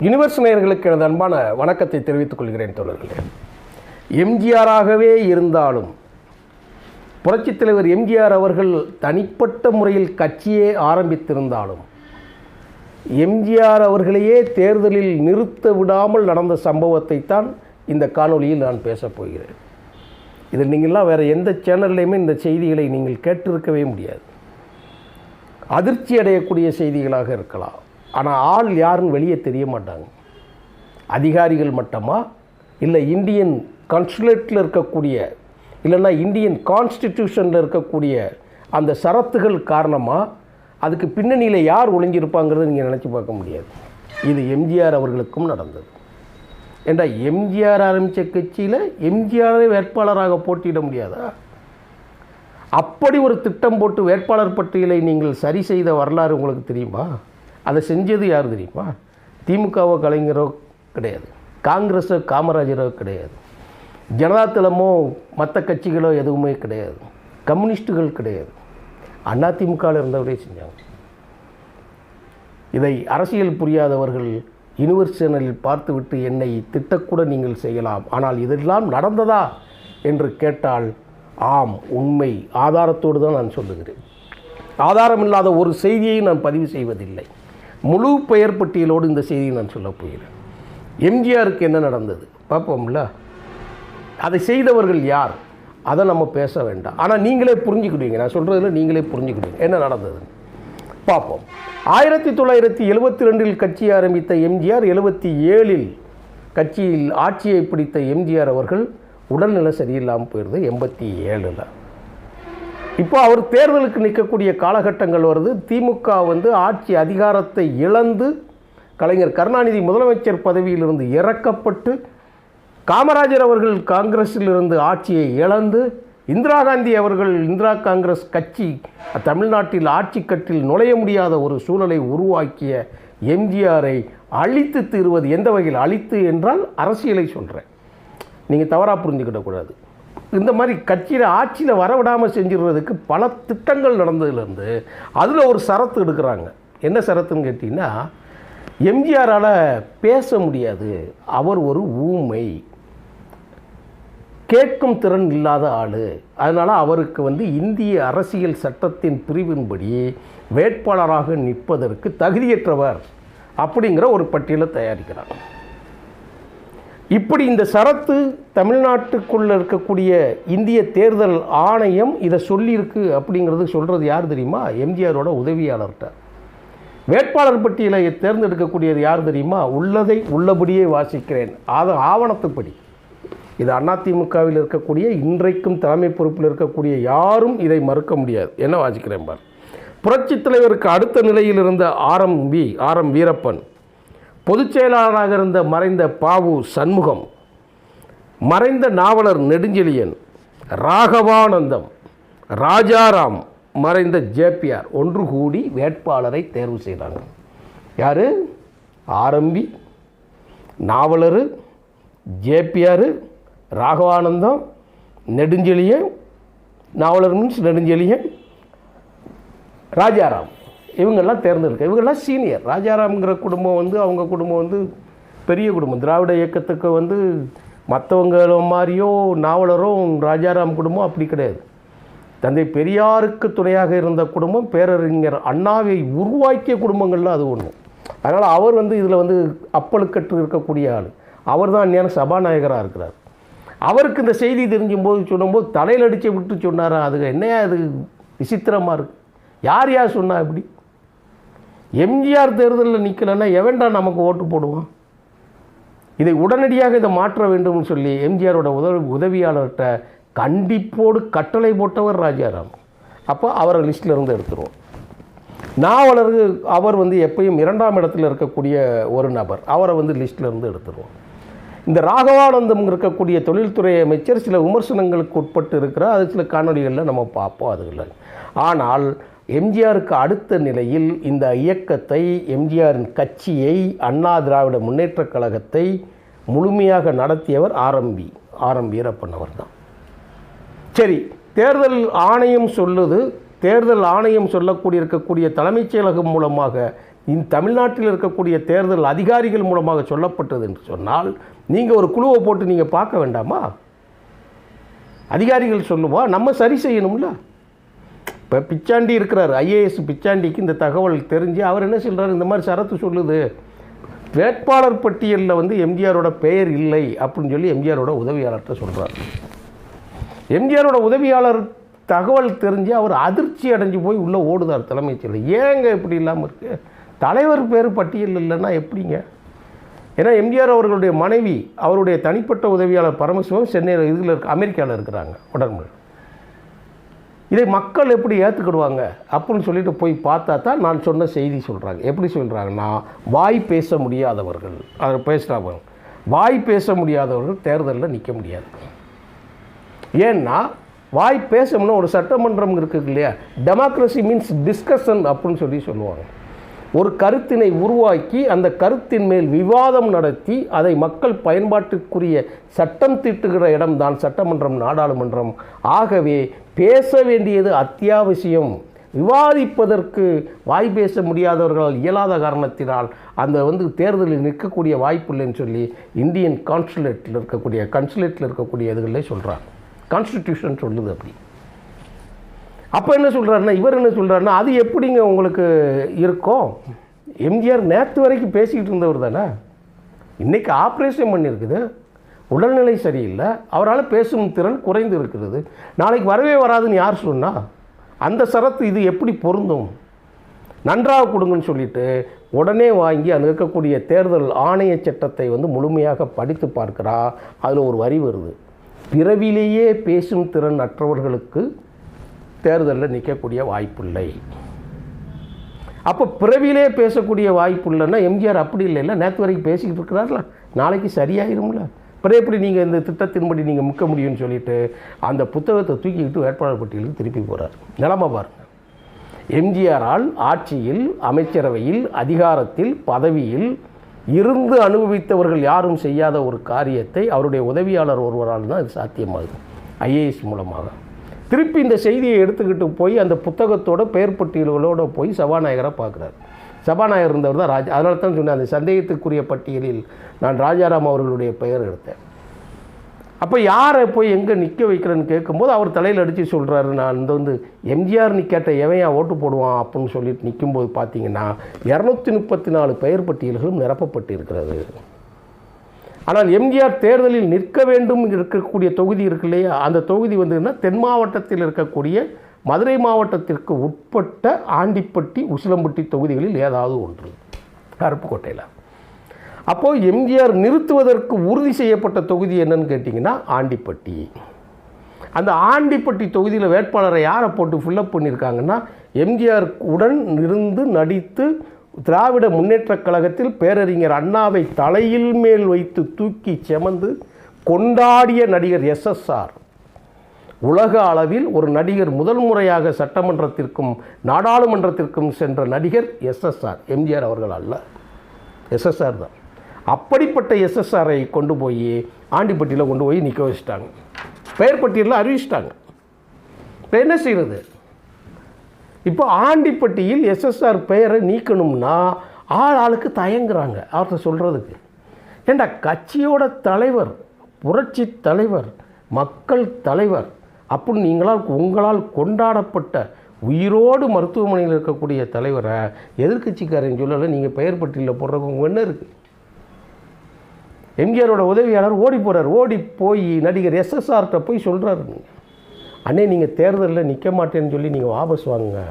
Universe நேயர்களுக்கு எனது அன்பான வணக்கத்தை தெரிவித்துக் கொள்கிறேன் தோழர்களே. எம்ஜிஆராகவே இருந்தாலும் புரட்சித் தலைவர் எம்ஜிஆர் அவர்கள் தனிப்பட்ட முறையில் கட்சியே ஆரம்பித்திருந்தாலும் எம்ஜிஆர் அவர்களையே தேர்தலில் நிறுத்த விடாமல் நடந்த சம்பவத்தை தான் இந்த காணொளியில் நான் பேசப் போகிறேன். இதில் நீங்கள்லாம் வேறு எந்த சேனல்லையுமே இந்த செய்திகளை நீங்கள் கேட்டிருக்கவே முடியாது. அதிர்ச்சி அடையக்கூடிய செய்திகளாக இருக்கலாம். ஆனால் ஆள் யாருன்னு வெளியே தெரிய மாட்டாங்க. அதிகாரிகள் மட்டமா, இல்லை இந்தியன் கான்சுலேட்டில் இருக்கக்கூடிய, இல்லைன்னா இந்தியன் கான்ஸ்டிடியூஷனில் இருக்கக்கூடிய அந்த சரத்துகள் காரணமாக அதுக்கு பின்னணியில் யார் ஒளிஞ்சிருப்பாங்கிறத நீங்கள் நினச்சி பார்க்க முடியாது. இது எம்ஜிஆர் அவர்களுக்கும் நடந்தது. ஏண்டா எம்ஜிஆர் ஆரம்பித்த கட்சியில் எம்ஜிஆரை வேட்பாளராக போட்டியிட முடியாதா? அப்படி ஒரு திட்டம் போட்டு வேட்பாளர் பட்டியலை நீங்கள் சரி செய்த வரலாறு உங்களுக்கு தெரியுமா? அதை செஞ்சது யார் தெரியுமா? திமுகவோ கலைஞரோ கிடையாது, காங்கிரஸோ காமராஜரோ கிடையாது, ஜனதாதளமோ மற்ற கட்சிகளோ எதுவுமே கிடையாது, கம்யூனிஸ்டுகள் கிடையாது, அதிமுகவில் இருந்தவரே செஞ்சாங்க. இதை அரசியல் புரியாதவர்கள் யுனிவர்ஸ் சேனலில் பார்த்துவிட்டு என்னை திட்டக்கூட நீங்கள் செய்யலாம். ஆனால் இதெல்லாம் நடந்ததா என்று கேட்டால் ஆம், உண்மை ஆதாரத்தோடு தான் நான் சொல்லுகிறேன். ஆதாரம் இல்லாத ஒரு செய்தியை நான் பதிவு செய்வதில்லை. முழு பெயர் பட்டியலோடு இந்த செய்தியை நான் சொல்ல போகிறேன். எம்ஜிஆருக்கு என்ன நடந்தது பார்ப்போம்ல. அதை செய்தவர்கள் யார், அதை நம்ம பேச வேண்டாம். ஆனால் நீங்களே புரிஞ்சுக்கிடுவீங்க. நான் சொல்கிறதுல நீங்களே புரிஞ்சுக்கிடுவீங்க என்ன நடந்தது பார்ப்போம். 1972 கட்சி ஆரம்பித்த எம்ஜிஆர் 77 கட்சியில் ஆட்சியை பிடித்த எம்ஜிஆர் அவர்கள் உடல்நிலை சரியில்லாமல் போயிடுது 87. இப்போ அவர் தேர்தலுக்கு நிற்கக்கூடிய காலகட்டங்கள் வருது. திமுக ஆட்சி அதிகாரத்தை இழந்து கலைஞர் கருணாநிதி முதலமைச்சர் பதவியிலிருந்து இறக்கப்பட்டு, காமராஜர் அவர்கள் காங்கிரஸில் இருந்து ஆட்சியை இழந்து, இந்திரா காந்தி அவர்கள் இந்திரா காங்கிரஸ் கட்சி தமிழ்நாட்டில் ஆட்சி கட்டில் நுழைய முடியாத ஒரு சூழலை உருவாக்கிய எம்ஜிஆரை அழித்து தீர்வது. எந்த வகையில் அழித்து என்றால் அரசியலை சொல்கிறேன், நீங்கள் தவறாக புரிஞ்சுக்கிடக்கூடாது. இந்த மாதிரி கட்சியில் ஆட்சியில் வரவிடாமல் செஞ்சிடுறதுக்கு பல திட்டங்கள் நடந்ததுலேருந்து அதில் ஒரு சரத்து எடுக்கிறாங்க. என்ன சரத்துன்னு கேட்டிங்கன்னா, எம்ஜிஆரால் பேச முடியாது, அவர் ஒரு ஊமை, கேட்கும் திறன் இல்லாத ஆள், அதனால் அவருக்கு இந்திய அரசியல் சட்டத்தின் பிரிவின்படி வேட்பாளராக நிற்பதற்கு தகுதியற்றவர் அப்படிங்கிற ஒரு பட்டியலை தயாரிக்கிறார். இப்படி இந்த சரத்து தமிழ்நாட்டுக்குள்ளே இருக்கக்கூடிய இந்திய தேர்தல் ஆணையம் இதை சொல்லியிருக்கு. அப்படிங்கிறது சொல்கிறது யார் தெரியுமா? எம்ஜிஆரோட உதவியாளர்கிட்ட. வேட்பாளர் பட்டியலை தேர்ந்தெடுக்கக்கூடியது யார் தெரியுமா? உள்ளதை உள்ளபடியே வாசிக்கிறேன், ஆவணத்துப்படி. இது அதிமுகவில் இருக்கக்கூடிய இன்றைக்கும் தலைமை பொறுப்பில் இருக்கக்கூடிய யாரும் இதை மறுக்க முடியாது. என்ன வாசிக்கிறேன் பார். புரட்சித் தலைவருக்கு அடுத்த நிலையில் இருந்த ஆர்.எம். வீரப்பன், பொதுச் செயலாளராக இருந்த மறைந்த பாவு சண்முகம், மறைந்த நாவலர் நெடுஞ்செழியன், ராகவானந்தம், ராஜாராம், மறைந்த ஜேபிஆர் ஒன்று கூடி வேட்பாளரை தேர்வு செய்தாங்க. யார்? ஆரம்பி, நாவலர், ஜேபிஆர், ராகவானந்தம், நெடுஞ்செழியன், நாவலர் மீன்ஸ் நெடுஞ்செழியன், ராஜாராம், இவங்கெல்லாம் தேர்ந்தெடுக்க. இவங்கெல்லாம் சீனியர். ராஜாராம்ங்கிற குடும்பம் அவங்க குடும்பம் பெரிய குடும்பம். திராவிட இயக்கத்துக்கு மற்றவங்க மாதிரியோ நாவலரும் ராஜாராம் குடும்பம் அப்படி கிடையாது. தந்தை பெரியாருக்கு துணையாக இருந்த குடும்பம், பேரறிஞர் அண்ணாவை உருவாக்கிய குடும்பங்கள்லாம் அது ஒன்று. அதனால் அவர் இதில் அப்பழுக்கற்று இருக்கக்கூடிய ஆள். அவர் தான் அந்நியான சபாநாயகராக இருக்கிறார். அவருக்கு இந்த செய்தி தெரிஞ்சும்போது சொல்லும்போது தலையில் அடித்து விட்டு சொன்னாரா? அது என்னையா அது விசித்திரமாக இருக்குது. யார் யார் சொன்னா? இப்படி எம்ஜிஆர் தேர்தலில் நிற்கலைன்னா எவன்டா நமக்கு ஓட்டு போடுவான்? இதை உடனடியாக இதை மாற்ற வேண்டும்னு சொல்லி எம்ஜிஆரோட உதவியாளர்கிட்ட கண்டிப்போடு கட்டளை போட்டவர் ராஜாராம். அப்போ அவரை லிஸ்ட்டில் இருந்து எடுத்துருவோம். நாவலர் அவர் எப்பயும் 2ஆம் இடத்துல இருக்கக்கூடிய ஒரு நபர், அவரை லிஸ்ட்டில் இருந்து எடுத்துருவோம். இந்த ராகவானந்தம் இருக்கக்கூடிய தொழில்துறை அமைச்சர் சில விமர்சனங்களுக்கு உட்பட்டு இருக்கிறார். அது சில காணொலிகளில் நம்ம பார்ப்போம். அதுகளில் ஆனால் எம்ஜிஆருக்கு அடுத்த நிலையில் இந்த இயக்கத்தை, எம்ஜிஆரின் கட்சியை, அண்ணா திராவிட முன்னேற்றக் கழகத்தை முழுமையாக நடத்தியவர் ஆர்.எம். வீரப்பன் அவர் தான். சரி, தேர்தல் ஆணையம் சொல்லுது, தேர்தல் ஆணையம் சொல்லக்கூடிய இருக்கக்கூடிய தலைமைச் செயலகம் மூலமாக இந்த தமிழ்நாட்டில் இருக்கக்கூடிய தேர்தல் அதிகாரிகள் மூலமாக சொல்லப்பட்டது என்று சொன்னால் நீங்கள் ஒரு குழுவை போட்டு நீங்கள் பார்க்க வேண்டாமா? அதிகாரிகள் சொல்லுவா, நம்ம சரி செய்யணும்ல. இப்போ பிச்சாண்டி இருக்கிறார், ஐஏஎஸ் பிச்சாண்டிக்கு இந்த தகவல் தெரிஞ்சு அவர் என்ன சொல்கிறார், இந்த மாதிரி சரத்து சொல்லுது, வேட்பாளர் பட்டியலில் வந்து எம்ஜிஆரோட பெயர் இல்லை அப்படின்னு சொல்லி எம்ஜிஆரோட உதவியாளர்கிட்ட சொல்கிறார். எம்ஜிஆரோட உதவியாளர் தகவல் தெரிஞ்சு அவர் அதிர்ச்சி அடைஞ்சு போய் உள்ளே ஓடுதார் தலைமைச் செயலர். ஏங்க இப்படி இல்லாமல் இருக்குது, தலைவர் பேர் பட்டியல் இல்லைன்னா எப்படிங்க? ஏன்னா எம்ஜிஆர் அவர்களுடைய மனைவி அவருடைய தனிப்பட்ட உதவியாளர் பரமசிவம் சென்னையில் இதில் அமெரிக்காவில் இருக்கிறாங்க உடன்பில். இதை மக்கள் எப்படி ஏற்றுக்கிடுவாங்க அப்படின்னு சொல்லிட்டு போய் பார்த்தா தான் நான் சொன்ன செய்தி சொல்கிறாங்க. எப்படி சொல்கிறாங்கன்னா, வாய் பேச முடியாதவர்கள், அதை பேசுகிறாங்க, வாய் பேச முடியாதவர்கள் தேர்தலில் நிற்க முடியாது. ஏன்னா வாய் பேசணும்னா ஒரு சட்டமன்றம் இருக்குது இல்லையா, டெமோக்ரஸி மீன்ஸ் டிஸ்கஷன் அப்படின்னு சொல்லுவாங்க. ஒரு கருத்தினை உருவாக்கி அந்த கருத்தின் மேல் விவாதம் நடத்தி அதை மக்கள் பயன்பாட்டுக்குரிய சட்டம் தீட்டுகிற இடம்தான் சட்டமன்றம், நாடாளுமன்றம். ஆகவே பேச வேண்டியது அத்தியாவசியம். விவாதிப்பதற்கு வாய் பேச முடியாதவர்களால் இயலாத காரணத்தினால் அந்த தேர்தலில் நிற்கக்கூடிய வாய்ப்பு இல்லைன்னு சொல்லி இந்தியன் கான்சுலேட்டில் இருக்கக்கூடிய இதுகளே சொல்கிறாங்க. கான்ஸ்டிடியூஷன் சொல்லுது அப்படி. அப்போ என்ன சொல்கிறாருன்னா, இவர் என்ன சொல்கிறாருன்னா, அது எப்படிங்க உங்களுக்கு இருக்கும்? எம்ஜிஆர் நேற்று வரைக்கும் பேசிக்கிட்டு இருந்தவர் தானே, இன்றைக்கி ஆப்ரேஷன் பண்ணியிருக்குது, உடல்நிலை சரியில்லை, அவரால் பேசும் திறன் குறைந்து இருக்கிறது, நாளைக்கு வரவே வராதுன்னு யார் சொன்னால்? அந்த சரத்து இது எப்படி பொருந்தும்? நன்றாக கொடுங்கன்னு சொல்லிட்டு உடனே வாங்கி அங்கே இருக்கக்கூடிய தேர்தல் ஆணைய சட்டத்தை முழுமையாக படித்து பார்க்குறா. அதில் ஒரு வரி வருது, பிறவிலேயே பேசும் திறன் அற்றவர்களுக்கு தேர்தலில் நிற்கக்கூடிய வாய்ப்பில்லை. அப்போ பிறவிலே பேசக்கூடிய வாய்ப்பு இல்லைன்னா எம்ஜிஆர் அப்படி இல்லைல்ல, நேற்று வரைக்கும் பேசிக்கிட்டு இருக்கிறார்ல, நாளைக்கு சரியாயிரும்ல. அப்புறம் எப்படி நீங்கள் இந்த திட்டத்தின்படி நீங்கள் முக்க முடியும்னு சொல்லிட்டு அந்த புத்தகத்தை தூக்கிக்கிட்டு வேட்பாளர் பட்டியலுக்கு திருப்பி போகிறார். நிலமை பாருங்கள். எம்ஜிஆரால் ஆட்சியில், அமைச்சரவையில், அதிகாரத்தில், பதவியில் இருந்து அனுபவித்தவர்கள் யாரும் செய்யாத ஒரு காரியத்தை அவருடைய உதவியாளர் ஒருவரால் தான் இது சாத்தியமாகுது, ஐஏஎஸ் மூலமாக. திருப்பி இந்த செய்தியை எடுத்துக்கிட்டு போய் அந்த புத்தகத்தோட பெயர் பட்டியல்களோடு போய் சபாநாயகரை பார்க்குறாரு. சபாநாயகர் இருந்தவர் தான் ராஜா. அதனால தான் சொன்னேன், அந்த சந்தேகத்துக்குரிய பட்டியலில் நான் ராஜாராம் அவர்களுடைய பெயர் எடுத்தேன். அப்போ யாரை போய் எங்கே நிற்க வைக்கிறேன்னு கேட்கும்போது அவர் தலையில் அடித்து சொல்கிறாரு, நான் எம்ஜிஆர் நிற்காட்ட எவையா ஓட்டு போடுவான் அப்படின்னு சொல்லிட்டு நிற்கும்போது பார்த்தீங்கன்னா 234 பெயர் பட்டியல்களும் நிரப்பப்பட்டு இருக்கிறது. ஆனால் எம்ஜிஆர் தேர்தலில் நிற்க வேண்டும் இருக்கக்கூடிய தொகுதி இருக்கு இல்லையா, அந்த தொகுதி தென் மாவட்டத்தில் இருக்கக்கூடிய மதுரை மாவட்டத்திற்கு உட்பட்ட ஆண்டிப்பட்டி, உசிலம்பட்டி தொகுதிகளில் ஏதாவது ஒன்று, அருப்புக்கோட்டையில். அப்போது எம்ஜிஆர் நிறுத்துவதற்கு உறுதி செய்யப்பட்ட தொகுதி என்னன்னு கேட்டிங்கன்னா ஆண்டிப்பட்டி. அந்த ஆண்டிப்பட்டி தொகுதியில் வேட்பாளரை யாரை போட்டு ஃபில்லப் பண்ணியிருக்காங்கன்னா, எம்ஜிஆர் உடன் இருந்து நடித்து திராவிட முன்னேற்றக் கழகத்தில் பேரறிஞர் அண்ணாவை தலையில் மேல் வைத்து தூக்கி செமந்து கொண்டாடிய நடிகர் எஸ்எஸ்ஆர். உலக அளவில் ஒரு நடிகர் முதல் முறையாக சட்டமன்றத்திற்கும் நாடாளுமன்றத்திற்கும் சென்ற நடிகர் எஸ்எஸ்ஆர், எம்ஜிஆர் அவர்கள் அல்ல, எஸ்எஸ்ஆர் தான். அப்படிப்பட்ட எஸ்எஸ்ஆரை கொண்டு போய் ஆண்டிப்பட்டியில் கொண்டு போய் நிற்க வச்சுட்டாங்க, பெயர் பட்டியலில் அறிவிச்சிட்டாங்க. இப்போ என்ன செய்கிறது? இப்போ ஆண்டிப்பட்டியில் எஸ்எஸ்ஆர் பெயரை நீக்கணும்னா ஆளுக்கு தயங்குறாங்க அவர்கிட்ட சொல்கிறதுக்கு. ஏண்டா, கட்சியோட தலைவர், புரட்சி தலைவர், மக்கள் தலைவர் அப்படின்னு உங்களால் கொண்டாடப்பட்ட உயிரோடு மருத்துவமனையில் இருக்கக்கூடிய தலைவரை எதிர்கட்சிக்காரன் சொல்லலை, நீங்கள் பெயர் பட்டியலில் போடுறவங்க என்ன இருக்குது? எம்ஜிஆரோட உதவியாளர் ஓடி போகிறார். ஓடி போய் நடிகர் எஸ்எஸ்ஆர்கிட்ட போய் சொல்கிறாரு, அண்ணே நீங்கள் தேர்தலில் நிற்க மாட்டேன்னு சொல்லி நீங்கள் வாபஸ் வாங்குங்க.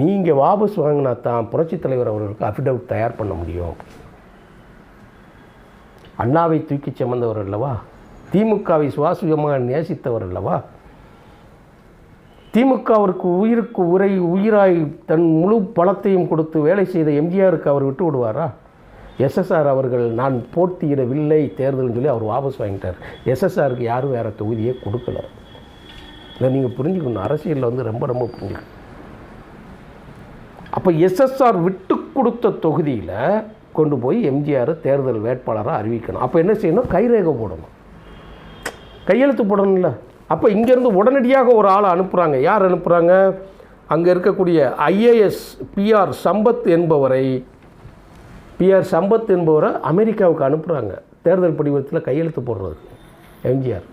நீங்கள் வாபஸ் வாங்கினா தான் புரட்சித் தலைவர் அவர்களுக்கு அஃபிடவிட் தயார் பண்ண முடியும். அண்ணாவை தூக்கி சுமந்தவர் அல்லவா, திமுகவை சுவாசிகமாக நேசித்தவர் அல்லவா, திமுகவிற்கு உயிருக்கு உயிராய் தன் முழு பலத்தையும் கொடுத்து வேலை செய்த எம்ஜிஆருக்கு அவர் விட்டு விடுவாரா? எஸ்எஸ்ஆர் அவர்கள் நான் போட்டியிடவில்லை தேர்தல்னு சொல்லி அவர் வாபஸ் வாங்கிட்டார். எஸ்எஸ்ஆருக்கு யாரும் வேறு தொகுதியே கொடுக்கல. இதை நீங்கள் புரிஞ்சுக்கணும், அரசியலில் ரொம்ப ரொம்ப புரிஞ்சுக்கணும். அப்போ எஸ்எஸ்ஆர் விட்டு கொடுத்த தொகுதியில் கொண்டு போய் எம்ஜிஆர் தேர்தல் வேட்பாளராக அறிவிக்கணும். அப்போ என்ன செய்யணும்? கைரேகை போடணும், கையெழுத்து போடணும்ல. அப்போ இங்கேருந்து உடனடியாக ஒரு ஆளை அனுப்புகிறாங்க. யார் அனுப்புகிறாங்க? அங்கே இருக்கக்கூடிய ஐஏஎஸ் பிஆர் சம்பத் என்பவரை அமெரிக்காவுக்கு அனுப்புகிறாங்க தேர்தல் படிவத்தில் கையெழுத்து போடுறதுக்கு எம்ஜிஆர்.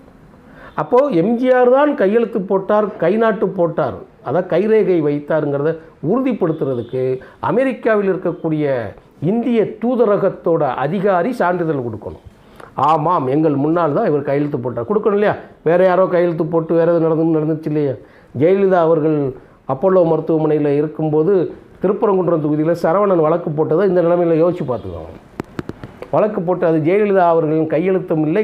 அப்போது எம்ஜிஆர் தான் கையெழுத்து போட்டார், கைநாட்டு போட்டார், அதான் கைரேகை வைத்தாருங்கிறத உறுதிப்படுத்துறதுக்கு அமெரிக்காவில் இருக்கக்கூடிய இந்திய தூதரகத்தோட அதிகாரி சான்றிதழ் கொடுக்கணும். ஆமாம், எங்கள் முன்னால் தான் இவர் கையெழுத்து போட்டார், கொடுக்கணும் இல்லையா? வேறு யாரோ கையெழுத்து போட்டு வேறு எது நடந்துச்சு இல்லையா? ஜெயலலிதா அவர்கள் அப்போலோ மருத்துவமனையில் இருக்கும்போது திருப்பரங்குன்றம் தொகுதியில் சரவணன் வழக்கு போட்டதை இந்த நிலைமையில் யோசித்து பார்த்துக்கோங்க. வழக்கு போட்டு அது ஜெயலலிதா அவர்களின் கையெழுத்தும் இல்லை,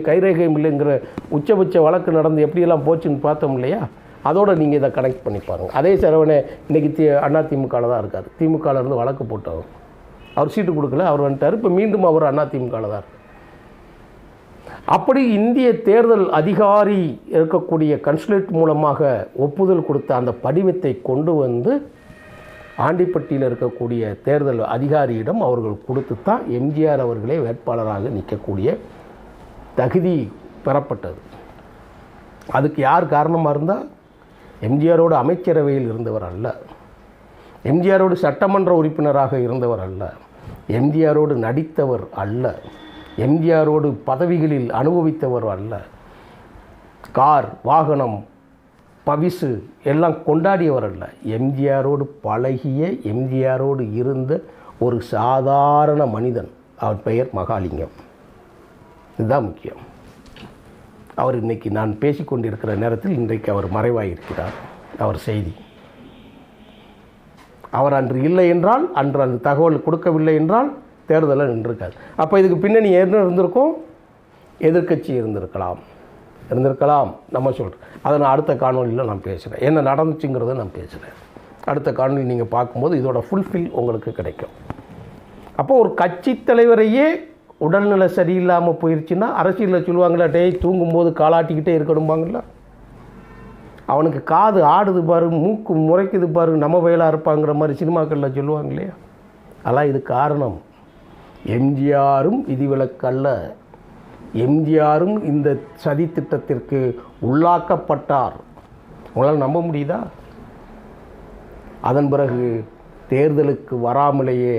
கைரேகையும் இல்லைங்கிற உச்சபட்ச வழக்கு நடந்து எப்படியெல்லாம் போச்சுன்னு பார்த்தோம் இல்லையா? அதோடு நீங்கள் இதை கனெக்ட் பண்ணி பாருங்கள். அதே சரவணை இன்றைக்கி அதிமுகவில் தான் இருக்கார். திமுகவில் இருந்து வழக்கு போட்டவர், அவர் சீட்டு கொடுக்கல, அவர் வந்துட்டார். இப்போ மீண்டும் அவர் அதிமுகவில் தான் இருக்கார். அப்படி இந்திய தேர்தல் அதிகாரி இருக்கக்கூடிய கன்சுலேட் மூலமாக ஒப்புதல் கொடுத்த அந்த படிவத்தை கொண்டு வந்து ஆண்டிப்பட்டியில் இருக்கக்கூடிய தேர்தல் அதிகாரியிடம் அவர்கள் கொடுத்து தான் எம்ஜிஆர் அவர்களே வேட்பாளராக நிற்கக்கூடிய தகுதி பெறப்பட்டது. அதுக்கு யார் காரணமாக இருந்தால் எம்ஜிஆரோடு அமைச்சரவையில் இருந்தவர் அல்ல, எம்ஜிஆரோடு சட்டமன்ற உறுப்பினராக இருந்தவர் அல்ல, எம்ஜிஆரோடு நடித்தவர் அல்ல, எம்ஜிஆரோடு பதவிகளில் அனுபவித்தவர் அல்ல, கார் வாகனம் பவிசு எல்லாம் கொண்டாடியவர் அல்ல, எம்ஜிஆரோடு பழகிய எம்ஜிஆரோடு இருந்த ஒரு சாதாரண மனிதன். அவர் பெயர் மகாலிங்கம். இதுதான் முக்கியம். அவர் இன்றைக்கி நான் பேசிக்கொண்டிருக்கிற நேரத்தில் இன்றைக்கு அவர் மறைவாயிருக்கிறார். அவர் செய்தி அவர் அன்று இல்லை என்றால், அன்று அந்த தகவல் கொடுக்கவில்லை என்றால் தேர்தலில் நின்றுருக்காது. அப்போ இதுக்கு பின்னணி என்ன இருந்திருக்கும்? எதிர்க்கட்சி இருந்திருக்கலாம் நம்ம சொல்கிறோம். அதை நான் அடுத்த காணொலியில் நான் பேசுகிறேன், என்ன நடந்துச்சுங்கிறத நான் பேசுகிறேன். அடுத்த காணொலி நீங்கள் பார்க்கும்போது இதோட ஃபுல்ஃபில் உங்களுக்கு கிடைக்கும். அப்போது ஒரு கட்சி தலைவரையே உடல்நிலை சரியில்லாமல் போயிடுச்சுன்னா அரசியலில் சொல்லுவாங்களா, டேய் தூங்கும்போது காலாட்டிக்கிட்டே இருக்கணும்பாங்கள, அவனுக்கு காது ஆடுது பாரு, மூக்கு முறைக்குது பாரு, நம்ம வயலாக இருப்பாங்கிற மாதிரி சினிமாக்களில் சொல்லுவாங்க இல்லையா? அதெல்லாம் இது காரணம். எம்ஜிஆரும் விதிவிலக்கல்ல, எம்ஜிஆரும் இந்த சதி திட்டத்திற்கு உள்ளாக்கப்பட்டார். உங்களால் நம்ப முடியுதா? அதன் பிறகு தேர்தலுக்கு வராமலேயே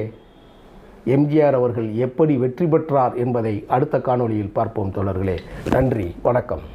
எம்ஜிஆர் அவர்கள் எப்படி வெற்றி பெற்றார் என்பதை அடுத்த காணொளியில் பார்ப்போம் தோழர்களே. நன்றி, வணக்கம்.